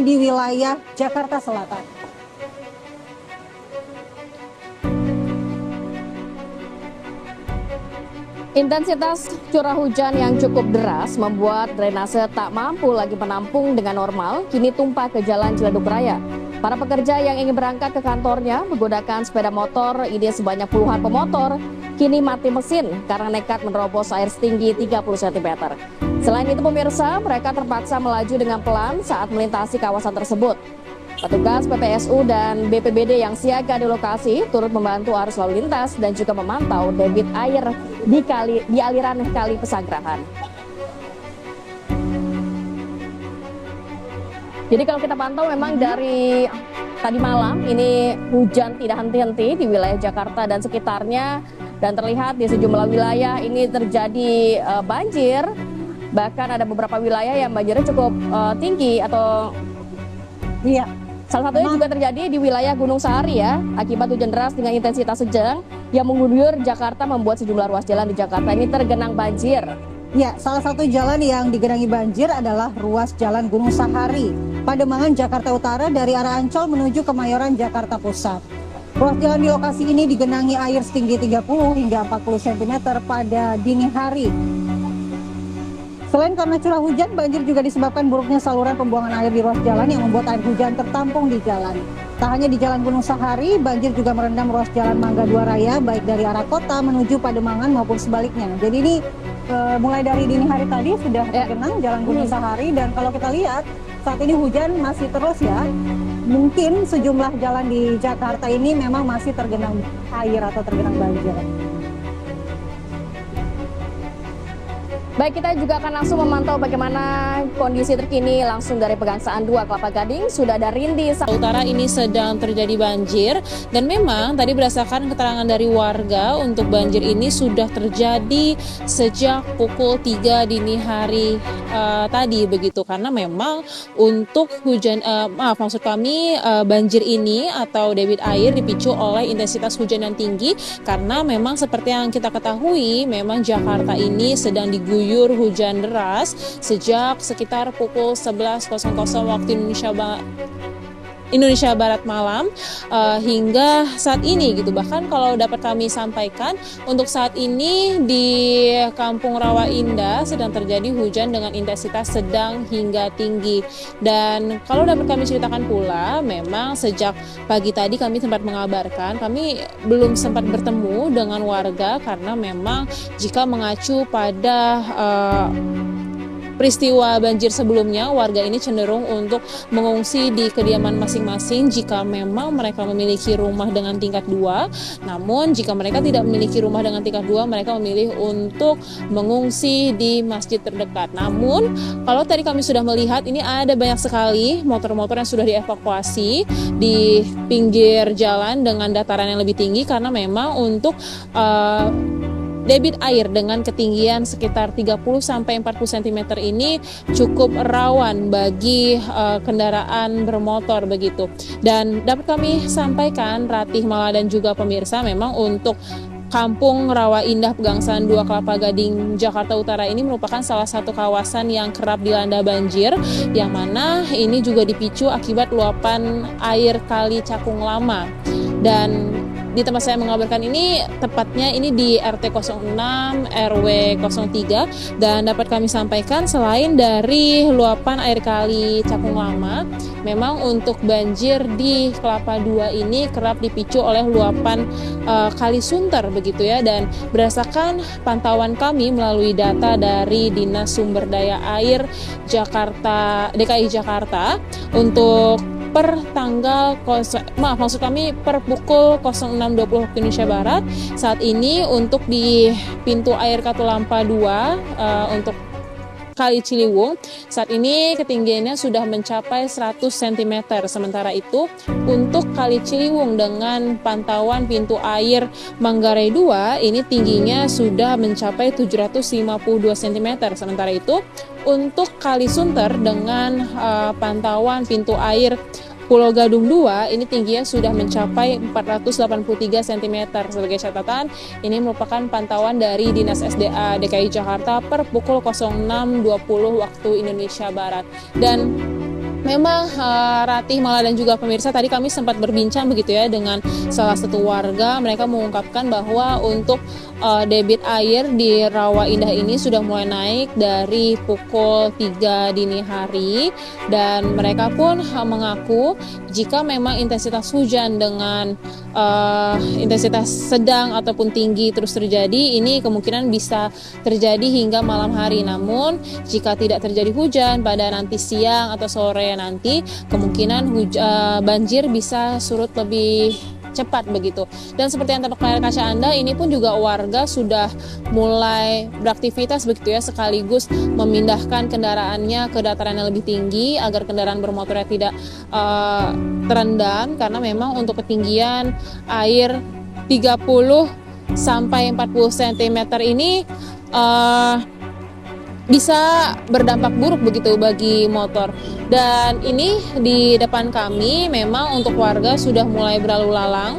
ini di wilayah Jakarta Selatan. Intensitas curah hujan yang cukup deras membuat drainase tak mampu lagi menampung dengan normal, kini tumpah ke Jalan Ciledug Raya. Para pekerja yang ingin berangkat ke kantornya menggunakan sepeda motor, ini sebanyak puluhan pemotor, kini mati mesin karena nekat menerobos air setinggi 30 cm. Selain itu pemirsa, mereka terpaksa melaju dengan pelan saat melintasi kawasan tersebut. Petugas PPSU dan BPBD yang siaga di lokasi turut membantu arus lalu lintas dan juga memantau debit air di aliran Kali Pesanggerahan. Jadi kalau kita pantau memang dari tadi malam ini hujan tidak henti-henti di wilayah Jakarta dan sekitarnya, dan terlihat di sejumlah wilayah ini terjadi banjir. Bahkan ada beberapa wilayah yang banjirnya cukup tinggi atau salah satunya juga terjadi di wilayah Gunung Sahari ya, akibat hujan deras dengan intensitas sedang yang mengguyur Jakarta membuat sejumlah ruas jalan di Jakarta ini tergenang banjir. Ya, salah satu jalan yang digenangi banjir adalah ruas Jalan Gunung Sahari, Pademangan, Jakarta Utara dari arah Ancol menuju Kemayoran, Jakarta Pusat. Ruas jalan di lokasi ini digenangi air setinggi 30 hingga 40 cm pada dini hari. Selain karena curah hujan, banjir juga disebabkan buruknya saluran pembuangan air di ruas jalan yang membuat air hujan tertampung di jalan. Tak hanya di Jalan Gunung Sahari, banjir juga merendam ruas jalan Mangga 2 Raya, baik dari arah kota menuju Pademangan maupun sebaliknya. Jadi ini mulai dari dini hari tadi sudah tergenang Jalan Gunung Sahari, dan kalau kita lihat saat ini hujan masih terus ya. Mungkin sejumlah jalan di Jakarta ini memang masih tergenang air atau tergenang banjir. Baik, kita juga akan langsung memantau bagaimana kondisi terkini langsung dari Pegangsaan 2 Kelapa Gading. Sudah ada Rindi. Utara ini sedang terjadi banjir, dan memang tadi berdasarkan keterangan dari warga untuk banjir ini sudah terjadi sejak pukul 3 dini hari tadi begitu, karena memang untuk banjir ini atau debit air dipicu oleh intensitas hujan yang tinggi, karena memang seperti yang kita ketahui memang Jakarta ini sedang diguyur hujan deras sejak sekitar pukul 11.00 waktu Indonesia Barat malam hingga saat ini gitu. Bahkan kalau dapat kami sampaikan untuk saat ini di Kampung Rawa Indah sedang terjadi hujan dengan intensitas sedang hingga tinggi. Dan kalau dapat kami ceritakan pula, memang sejak pagi tadi kami sempat mengabarkan, kami belum sempat bertemu dengan warga karena memang jika mengacu pada peristiwa banjir sebelumnya, warga ini cenderung untuk mengungsi di kediaman masing-masing jika memang mereka memiliki rumah dengan tingkat 2. Namun jika mereka tidak memiliki rumah dengan tingkat 2, mereka memilih untuk mengungsi di masjid terdekat. Namun kalau tadi kami sudah melihat ini ada banyak sekali motor-motor yang sudah dievakuasi di pinggir jalan dengan dataran yang lebih tinggi, karena memang untuk debit air dengan ketinggian sekitar 30-40 cm ini cukup rawan bagi kendaraan bermotor begitu. Dan dapat kami sampaikan, Ratih, Mala, dan juga pemirsa, memang untuk Kampung Rawa Indah Pegangsaan 2 Kelapa Gading, Jakarta Utara ini merupakan salah satu kawasan yang kerap dilanda banjir, yang mana ini juga dipicu akibat luapan air Kali Cakung Lama. Dan di tempat saya mengabarkan ini, tepatnya ini di RT 06 RW 03, dan dapat kami sampaikan selain dari luapan air Kali Cakung Lama, memang untuk banjir di Kelapa 2 ini kerap dipicu oleh luapan Kali Sunter begitu ya. Dan berdasarkan pantauan kami melalui data dari Dinas Sumber Daya Air DKI Jakarta, untuk per pukul 06.20 waktu Indonesia Barat saat ini untuk di pintu air Katulampa 2 untuk Kali Ciliwung saat ini ketinggiannya sudah mencapai 100 cm. Sementara itu untuk Kali Ciliwung dengan pantauan pintu air Manggarai 2 ini tingginya sudah mencapai 752 cm. Sementara itu untuk Kali Sunter dengan pantauan pintu air Pulau Gadung 2 ini tingginya sudah mencapai 483 cm. Sebagai catatan, ini merupakan pantauan dari Dinas SDA DKI Jakarta per pukul 06.20 waktu Indonesia Barat. Dan Memang Ratih, Mala dan juga pemirsa, tadi kami sempat berbincang begitu ya dengan salah satu warga. Mereka mengungkapkan bahwa untuk debit air di Rawa Indah ini sudah mulai naik dari pukul 3 dini hari, dan mereka pun mengaku jika memang intensitas hujan dengan intensitas sedang ataupun tinggi terus terjadi, ini kemungkinan bisa terjadi hingga malam hari. Namun jika tidak terjadi hujan pada nanti siang atau sore nanti, kemungkinan banjir bisa surut lebih cepat begitu. Dan seperti yang tampak layar kaca Anda, ini pun juga warga sudah mulai beraktivitas begitu ya, sekaligus memindahkan kendaraannya ke dataran yang lebih tinggi agar kendaraan bermotornya tidak terendam, karena memang untuk ketinggian air 30 sampai 40 cm ini bisa berdampak buruk begitu bagi motor. Dan ini di depan kami memang untuk warga sudah mulai berlalu lalang.